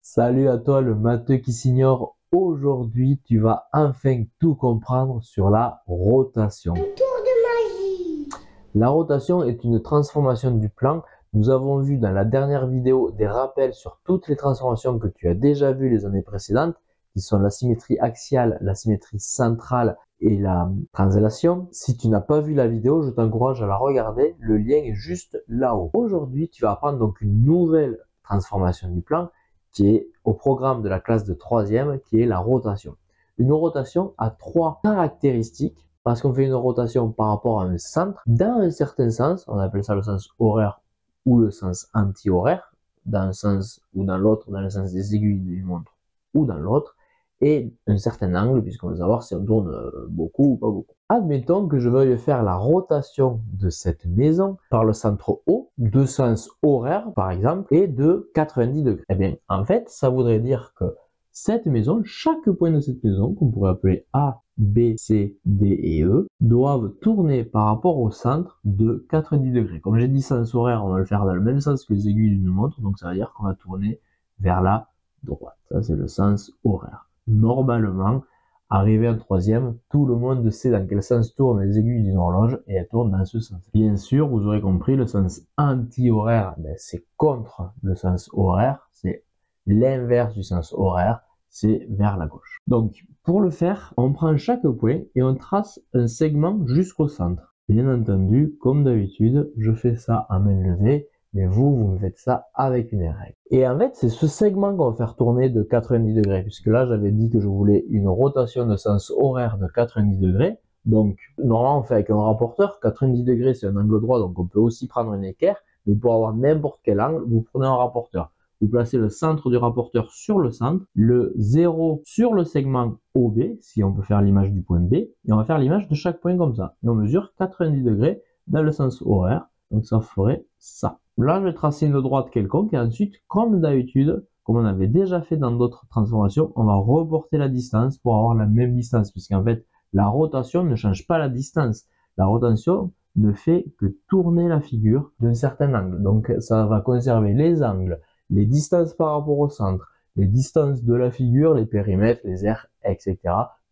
Salut à toi le matheux qui s'ignore. Aujourd'hui, tu vas enfin tout comprendre sur la rotation. Un tour de magie. La rotation est une transformation du plan. Nous avons vu dans la dernière vidéo des rappels sur toutes les transformations que tu as déjà vues les années précédentes, qui sont la symétrie axiale, la symétrie centrale et la translation. Si tu n'as pas vu la vidéo, je t'encourage à la regarder. Le lien est juste là-haut. Aujourd'hui, tu vas apprendre donc une nouvelle transformation du plan qui est au programme de la classe de 3e, qui est la rotation. Une rotation a trois caractéristiques, parce qu'on fait une rotation par rapport à un centre, dans un certain sens, on appelle ça le sens horaire ou le sens anti-horaire, dans un sens ou dans l'autre, dans le sens des aiguilles d'une montre ou dans l'autre, et un certain angle, puisqu'on veut savoir si on tourne beaucoup ou pas beaucoup. Admettons que je veuille faire la rotation de cette maison par le centre O, de sens horaire par exemple, et de 90 degrés. Eh bien, en fait, ça voudrait dire que cette maison, chaque point de cette maison, qu'on pourrait appeler A, B, C, D et E, doivent tourner par rapport au centre de 90 degrés. Comme j'ai dit sens horaire, on va le faire dans le même sens que les aiguilles d'une montre, donc ça veut dire qu'on va tourner vers la droite. Ça, c'est le sens horaire. Normalement, arrivé en troisième, tout le monde sait dans quel sens tournent les aiguilles d'une horloge et elles tournent dans ce sens. Bien sûr, vous aurez compris, le sens anti-horaire, c'est contre le sens horaire, c'est l'inverse du sens horaire, c'est vers la gauche. Donc, pour le faire, on prend chaque point et on trace un segment jusqu'au centre. Bien entendu, comme d'habitude, je fais ça à main levée, mais vous me faites ça avec une règle. Et en fait, c'est ce segment qu'on va faire tourner de 90 degrés, puisque là, j'avais dit que je voulais une rotation de sens horaire de 90 degrés. Donc, normalement, on fait avec un rapporteur. 90 degrés, c'est un angle droit, donc on peut aussi prendre un équerre. Mais pour avoir n'importe quel angle, vous prenez un rapporteur. Vous placez le centre du rapporteur sur le centre, le 0 sur le segment OB, si on peut faire l'image du point B, et on va faire l'image de chaque point comme ça. Et on mesure 90 degrés dans le sens horaire, donc ça ferait ça. Là, je vais tracer une droite quelconque, et ensuite, comme d'habitude, comme on avait déjà fait dans d'autres transformations, on va reporter la distance pour avoir la même distance, puisqu'en fait, la rotation ne change pas la distance. La rotation ne fait que tourner la figure d'un certain angle. Donc, ça va conserver les angles, les distances par rapport au centre, les distances de la figure, les périmètres, les aires, etc.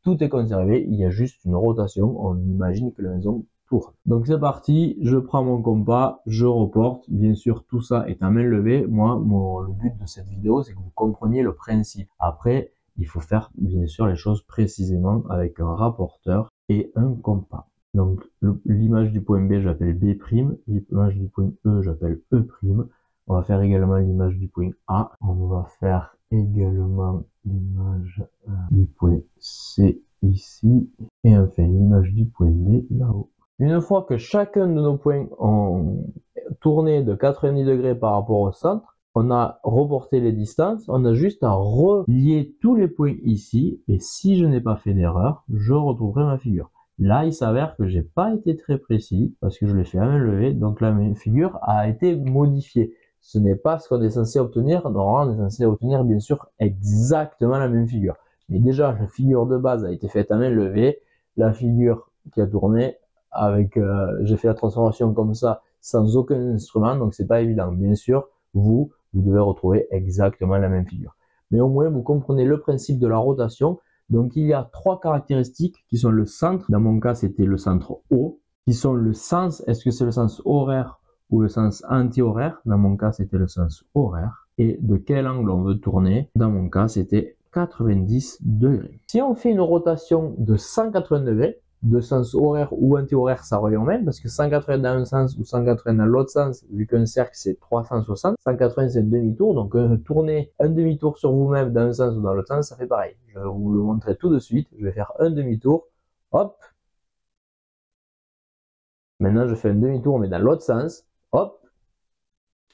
Tout est conservé, il y a juste une rotation, on imagine que la maison tourne. Donc c'est parti, je prends mon compas, je reporte, bien sûr tout ça est à main levée. Moi, le but de cette vidéo, c'est que vous compreniez le principe. Après, il faut faire bien sûr les choses précisément avec un rapporteur et un compas. Donc l'image du point B, j'appelle B', l'image du point E, j'appelle E'. On va faire également l'image du point A. On va faire également l'image du point C ici. Et enfin l'image du point D là-haut. Une fois que chacun de nos points ont tourné de 90 degrés par rapport au centre, on a reporté les distances, on a juste à relier tous les points ici. Et si je n'ai pas fait d'erreur, je retrouverai ma figure. Là, il s'avère que j'ai pas été très précis parce que je l'ai fait à main levée, donc la figure a été modifiée. Ce n'est pas ce qu'on est censé obtenir. Normalement, on est censé obtenir bien sûr exactement la même figure. Mais déjà, la figure de base a été faite à main levée. La figure qui a tourné avec, j'ai fait la transformation comme ça sans aucun instrument, donc c'est pas évident. Bien sûr, vous devez retrouver exactement la même figure. Mais au moins, vous comprenez le principe de la rotation. Donc, il y a trois caractéristiques qui sont le centre. Dans mon cas, c'était le centre O. Qui sont le sens. Est-ce que c'est le sens horaire ou le sens anti-horaire? Dans mon cas, c'était le sens horaire. Et de quel angle on veut tourner? Dans mon cas, c'était 90 degrés. Si on fait une rotation de 180 degrés, de sens horaire ou anti-horaire, ça revient au même, parce que 180 dans un sens ou 180 dans l'autre sens, vu qu'un cercle c'est 360, 180 c'est un demi-tour, donc tourner un demi-tour sur vous-même dans un sens ou dans l'autre sens, ça fait pareil. Je vais vous le montrer tout de suite, je vais faire un demi-tour, hop. Maintenant je fais un demi-tour mais dans l'autre sens, hop.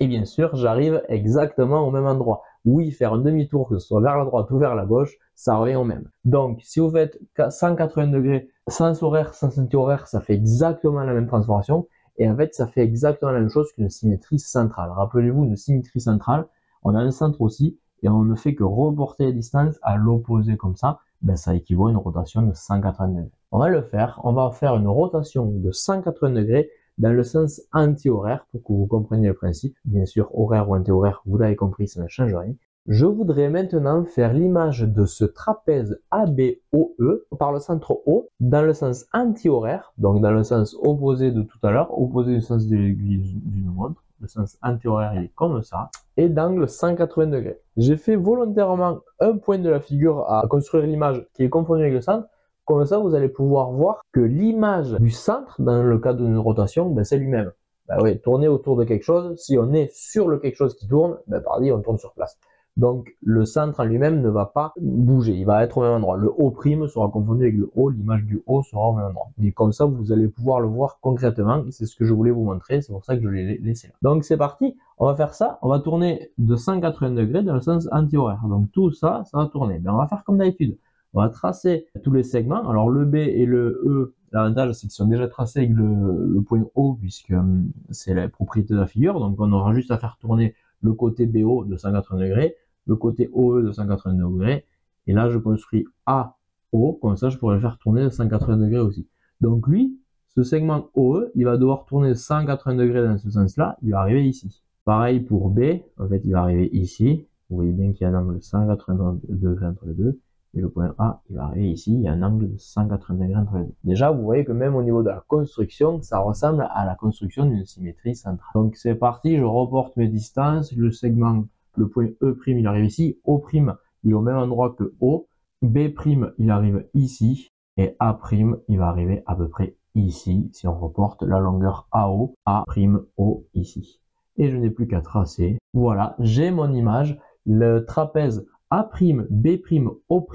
Et bien sûr, j'arrive exactement au même endroit. Oui, faire un demi-tour, que ce soit vers la droite ou vers la gauche, ça revient au même. Donc, si vous faites 180 degrés, sens horaire, sens anti-horaire, ça fait exactement la même transformation. Et en fait, ça fait exactement la même chose qu'une symétrie centrale. Rappelez-vous, une symétrie centrale, on a un centre aussi, et on ne fait que reporter les distances à l'opposé comme ça. Ben, ça équivaut à une rotation de 180 degrés. On va le faire, on va faire une rotation de 180 degrés dans le sens anti-horaire pour que vous compreniez le principe. Bien sûr, horaire ou anti-horaire, vous l'avez compris, ça ne change rien. Je voudrais maintenant faire l'image de ce trapèze ABOE par le centre O dans le sens anti-horaire, donc dans le sens opposé de tout à l'heure, opposé du sens de l'aiguille d'une montre. Le sens anti-horaire il est comme ça, et d'angle 180 degrés. J'ai fait volontairement un point de la figure à construire l'image qui est confondu avec le centre. Comme ça, vous allez pouvoir voir que l'image du centre, dans le cas d'une rotation, ben, c'est lui-même. Ben oui, tourner autour de quelque chose, si on est sur le quelque chose qui tourne, ben, pareil, on tourne sur place. Donc, le centre en lui-même ne va pas bouger, il va être au même endroit. Le O' sera confondu avec le O, l'image du O sera au même endroit. Et comme ça, vous allez pouvoir le voir concrètement, c'est ce que je voulais vous montrer, c'est pour ça que je l'ai laissé là. Donc, c'est parti, on va faire ça, on va tourner de 180 degrés dans le sens anti-horaire. Donc, tout ça, ça va tourner. Ben, on va faire comme d'habitude. On va tracer tous les segments. Alors le B et le E, l'avantage c'est qu'ils sont déjà tracés avec le point O puisque c'est la propriété de la figure. Donc on aura juste à faire tourner le côté BO de 180 degrés, le côté OE de 180 degrés. Et là je construis AO, comme ça je pourrais le faire tourner de 180 degrés aussi. Donc lui, ce segment OE, il va devoir tourner de 180 degrés dans ce sens-là, il va arriver ici. Pareil pour B, en fait il va arriver ici. Vous voyez bien qu'il y a un angle de 180 degrés entre les deux. Et le point A, il va arriver ici, il y a un angle de 180 degrés entre les deux. Déjà, vous voyez que même au niveau de la construction, ça ressemble à la construction d'une symétrie centrale. Donc c'est parti, je reporte mes distances, le segment, le point E', il arrive ici, O', il est au même endroit que O, B', il arrive ici, et A', il va arriver à peu près ici, si on reporte la longueur AO, A', ici. Et je n'ai plus qu'à tracer. Voilà, j'ai mon image, le trapèze A', B', O',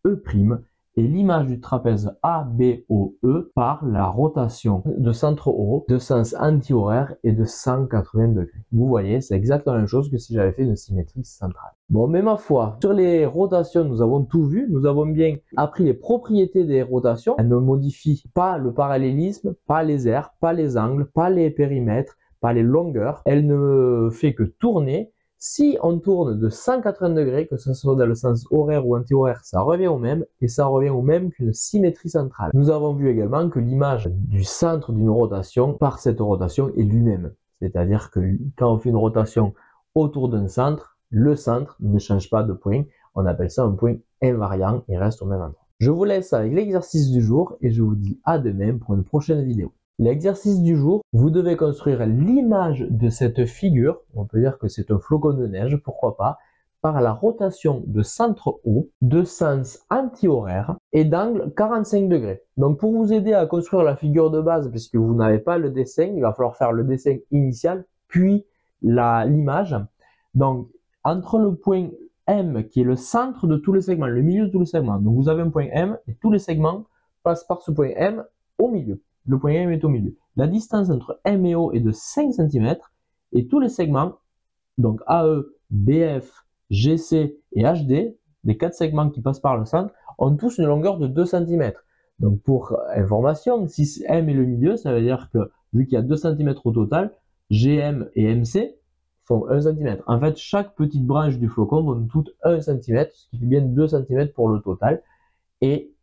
E', et l'image du trapèze ABOE par la rotation de centre O, de sens anti-horaire et de 180 degrés. Vous voyez, c'est exactement la même chose que si j'avais fait une symétrie centrale. Bon, mais ma foi, sur les rotations, nous avons tout vu. Nous avons bien appris les propriétés des rotations. Elles ne modifient pas le parallélisme, pas les aires, pas les angles, pas les périmètres, pas les longueurs. Elle ne fait que tourner. Si on tourne de 180 degrés, que ce soit dans le sens horaire ou anti-horaire, ça revient au même, et ça revient au même qu'une symétrie centrale. Nous avons vu également que l'image du centre d'une rotation, par cette rotation, est lui-même. C'est-à-dire que quand on fait une rotation autour d'un centre, le centre ne change pas de point. On appelle ça un point invariant, il reste au même endroit. Je vous laisse avec l'exercice du jour, et je vous dis à demain pour une prochaine vidéo. L'exercice du jour, vous devez construire l'image de cette figure, on peut dire que c'est un flocon de neige, pourquoi pas, par la rotation de centre O, de sens anti-horaire et d'angle 45 degrés. Donc pour vous aider à construire la figure de base, puisque vous n'avez pas le dessin, il va falloir faire le dessin initial, puis l'image. Donc entre le point M, qui est le centre de tous les segments, le milieu de tous les segments, donc vous avez un point M et tous les segments passent par ce point M au milieu. Le point M est au milieu. La distance entre M et O est de 5 cm et tous les segments, donc AE, BF, GC et HD, les 4 segments qui passent par le centre, ont tous une longueur de 2 cm. Donc pour information, si M est le milieu, ça veut dire que vu qu'il y a 2 cm au total, GM et MC font 1 cm. En fait, chaque petite branche du flocon vont toutes 1 cm, ce qui fait bien 2 cm pour le total. Et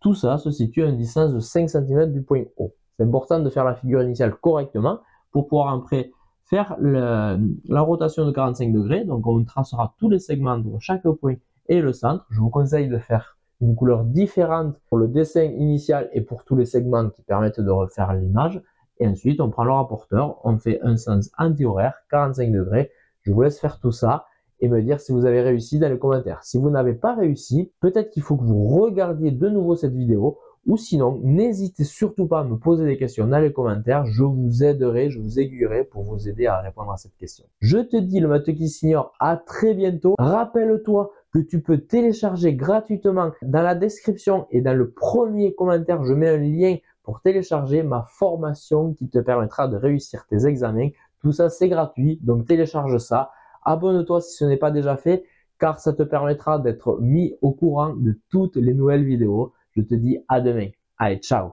tout ça se situe à une distance de 5 cm du point O. C'est important de faire la figure initiale correctement pour pouvoir après faire la rotation de 45 degrés. Donc on tracera tous les segments entre chaque point et le centre. Je vous conseille de faire une couleur différente pour le dessin initial et pour tous les segments qui permettent de refaire l'image. Et ensuite on prend le rapporteur, on fait un sens anti-horaire, 45 degrés. Je vous laisse faire tout ça et me dire si vous avez réussi dans les commentaires. Si vous n'avez pas réussi, peut-être qu'il faut que vous regardiez de nouveau cette vidéo, ou sinon, n'hésitez surtout pas à me poser des questions dans les commentaires, je vous aiderai, je vous aiguillerai pour vous aider à répondre à cette question. Je te dis, le matheux qui s'ignore, à très bientôt. Rappelle-toi que tu peux télécharger gratuitement dans la description et dans le premier commentaire, je mets un lien pour télécharger ma formation qui te permettra de réussir tes examens. Tout ça, c'est gratuit, donc télécharge ça. Abonne-toi si ce n'est pas déjà fait, car ça te permettra d'être mis au courant de toutes les nouvelles vidéos. Je te dis à demain. Allez, ciao!